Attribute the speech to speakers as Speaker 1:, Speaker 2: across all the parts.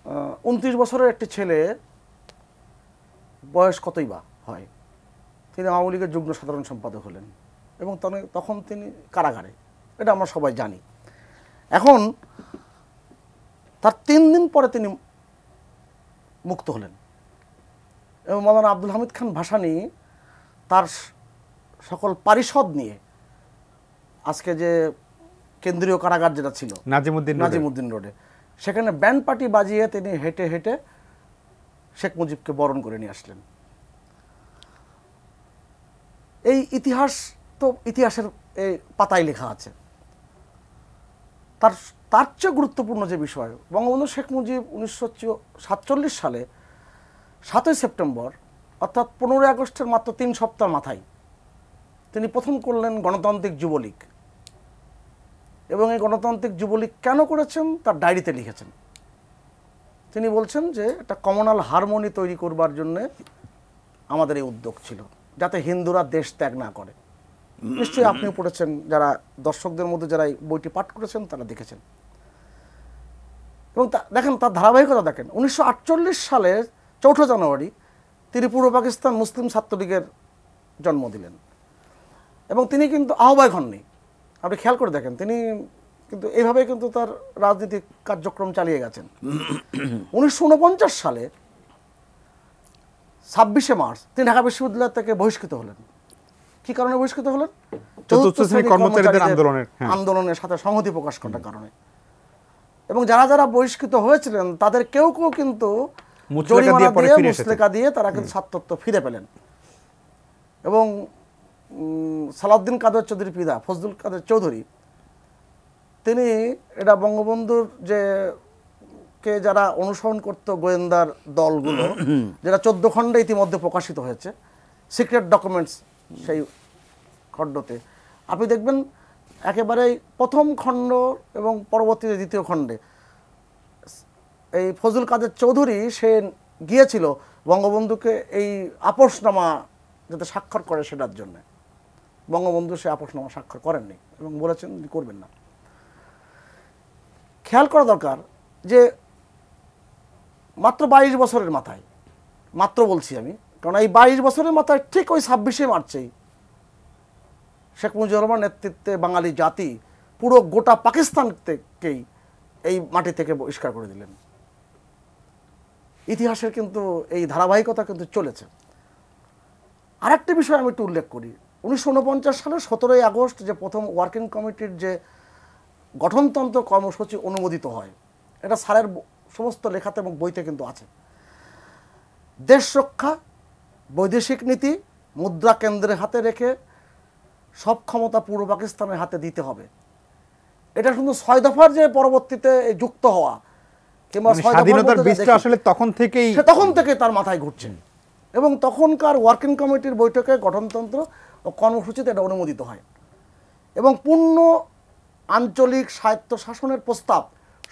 Speaker 1: 29 বছরের একটি ছেলে, বয়স কতই বা হয়, তিনি আওয়ামী লীগের যুগ্ম সাধারণ সম্পাদক হলেন এবং তখন তিনি কারাগারে, এটা আমরা সবাই জানি। এখন তার 3 দিন পরে তিনি মুক্ত হলেন এবং মৌলানা আব্দুল হামিদ খান ভাসানী তার সকল পারিষদ নিয়ে আজকে যে কেন্দ্রীয় কারাগার যেটা ছিল নাজিমউদ্দিন রোডে, সেখানে ব্যান্ড পার্টি বাজিয়ে তিনি হেঁটে হেঁটে শেখ মুজিবকে বরণ করে নিয়ে আসলেন। এই ইতিহাস তো ইতিহাসের এই পাতায় লেখা আছে। তার চেয়ে গুরুত্বপূর্ণ যে বিষয়, বঙ্গবন্ধু শেখ মুজিব 1947 সালে 7ই সেপ্টেম্বর অর্থাৎ 15ই আগস্টের মাত্র 3 সপ্তাহ মাথায় তিনি প্রথম করলেন গণতান্ত্রিক যুবলীগ। এবং এই গণতান্ত্রিক যুবলীগ কেন করেছেন তার ডায়েরিতে লিখেছেন। তিনি বলছেন যে একটা কমনাল হারমোনি তৈরি করবার জন্য আমাদের এই উদ্যোগ ছিল, যাতে হিন্দুরা দেশ ত্যাগ না করে। নিশ্চয়ই আপনিও পড়েছেন, যারা দর্শকদের মধ্যে যারা এই বইটি পাঠ করেছেন তারা দেখেছেন। এবং দেখেন তার ধারাবাহিকতা দেখেন। 1948 সালের 4 জানুয়ারি তিনি পূর্ব পাকিস্তান মুসলিম ছাত্রলীগের জন্ম দিলেন এবং তিনি কিন্তু আহ্বায়ক হননি। আপনি খেয়াল করে দেখেন, তিনি কিন্তু এইভাবে কিন্তু তার রাজনৈতিক কার্যক্রম চালিয়ে গেছেন। 1949 সালে 26শে মার্চ তিনি ঢাকা বিশ্ববিদ্যালয় থেকে বহিষ্কৃত হলেন। কি কারণে বহিষ্কৃত হলেন? চতুর্থ শ্রেণী কর্মচারীদের আন্দোলনের সাথে সংহতি প্রকাশ করার কারণে। এবং যারা যারা বহিষ্কৃত হয়েছিলেন তাদের কেউ কেউ কিন্তু মুচলেকা দিয়ে তারা কিন্তু ছাত্রত্ব ফিরে পেলেন। এবং সালাউদ্দিন কাদের চৌধুরী পিতা ফজলুল কাদের চৌধুরী, তিনি এটা বঙ্গবন্ধুর যে কে যারা অনুসরণ করত গোয়েন্দার দলগুলো, যেটা 14 খণ্ডে ইতিমধ্যে প্রকাশিত হয়েছে, সিক্রেট ডকুমেন্টস, সেই খণ্ডতে আপনি দেখবেন একেবারেই প্রথম খণ্ড এবং পরবর্তীতে দ্বিতীয় খণ্ডে এই ফজলুল কাদের চৌধুরী সে গিয়েছিল বঙ্গবন্ধুকে এই আপোসনামা যাতে স্বাক্ষর করে সেটার জন্য। বঙ্গবন্ধু সে আপোসনামা স্বাক্ষর করেননি এবং বলেছেন করবেন না। খেয়াল করা দরকার যে মাত্র 22 বছরের মাথায়, মাত্র বলছি আমি কারণ এই 22 বছরের মাথায় ঠিক ওই 26শে মার্চেই শেখ মুজিবুর রহমান নেতৃত্বে বাঙালি জাতি পুরো গোটা পাকিস্তান থেকেই এই মাটি থেকে বহিষ্কার করে দিলেন। ইতিহাসের কিন্তু এই ধারাবাহিকতা কিন্তু চলেছে। আরেকটা বিষয় আমি একটু উল্লেখ করি, 1949 সালের 17ই আগস্ট যে প্রথম ওয়ার্কিং কমিটির যে গঠনতন্ত্র কর্মসূচি অনুমোদিত হয়, এটা স্যারের সমস্ত লেখাতে এবং বইতে কিন্তু আছে। দেশ রক্ষা, বৈদেশিক নীতি, মুদ্রা কেন্দ্রের হাতে রেখে সব ক্ষমতা পূর্ব পাকিস্তানের হাতে দিতে হবে। এটা শুধু 6 দফার যে পরবর্তীতে যুক্ত হওয়া কিংবা
Speaker 2: স্বাধীনতার বীজটা আসলে তখন
Speaker 1: থেকে তার মাথায় ঘুরছে এবং তখনকার ওয়ার্কিং কমিটির বৈঠকে গঠনতন্ত্র ও কর্মসূচিতে এটা অনুমোদিত হয় এবং পূর্ণ আঞ্চলিক স্বায়ত্তশাসনের প্রস্তাব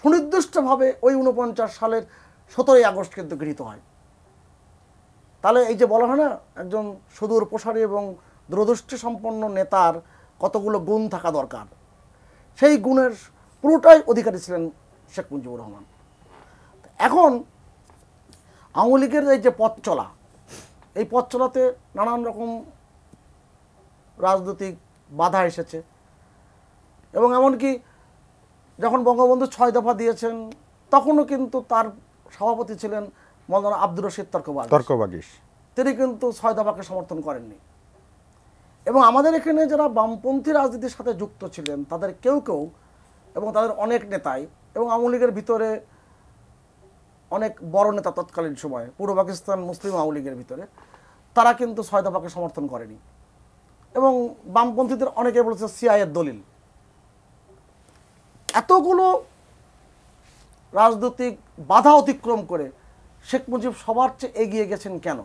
Speaker 1: সুনির্দিষ্টভাবে ওই 49 সালের 17ই আগস্ট কিন্তু গৃহীত হয়। তাহলে এই যে বলা হয় না একজন সুদূর প্রসারী এবং দূরদৃষ্টি সম্পন্ন নেতার কতগুলো গুণ থাকা দরকার, সেই গুণের পুরোটাই অধিকারী ছিলেন শেখ মুজিবুর রহমান। এখন আওয়ামী লীগের এই যে পথ চলা, এই পথ চলাতে নানান রকম রাজনৈতিক বাধা এসেছে এবং এমনকি যখন বঙ্গবন্ধু 6 দফা দিয়েছেন তখনও কিন্তু তার সভাপতি ছিলেন মৌলানা আব্দুর রশিদ তর্কবাগীশ, তিনি কিন্তু 6 দফাকে সমর্থন করেননি। এবং আমাদের এখানে যারা বামপন্থী রাজনীতির সাথে যুক্ত ছিলেন তাদের কেউ কেউ এবং তাদের অনেক নেতাই এবং আওয়ামী লীগের ভিতরে অনেক বড় নেতা তৎকালীন সময়ে পূর্ব পাকিস্তান মুসলিম আওয়ামী লীগের ভিতরে তারা কিন্তু 6 দফাকে সমর্থন করেনি এবং বামপন্থীদের অনেকে বলেছে সিআইয়ের দলিল। এতগুলো রাজনৈতিক বাধা অতিক্রম করে শেখ মুজিব সবার চেয়ে এগিয়ে গেছেন কেন?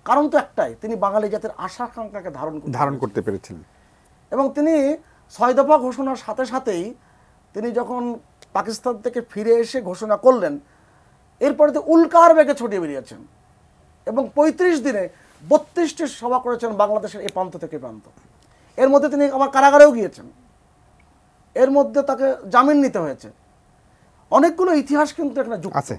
Speaker 1: কারণ তো একটাই, তিনি বাঙালি জাতির আশা আকাঙ্ক্ষাকে ধারণ করতে পেরেছেন এবং তিনি 6 দফা ঘোষণার সাথে সাথেই তিনি যখন পাকিস্তান থেকে ফিরে এসে ঘোষণা করলেন, এরপরে তো উল্কার বেগে ছড়িয়ে বেরিয়েছেন এবং 35 দিনে 32টি সভা করেছেন বাংলাদেশের এই প্রান্ত থেকে প্রান্ত। এর মধ্যে তিনি আবার কারাগারেও গিয়েছেন, এর মধ্যে তাকে জামিন নিতে হয়েছে। অনেকগুলো ইতিহাস কিন্তু এখানে যুক্ত
Speaker 2: আছে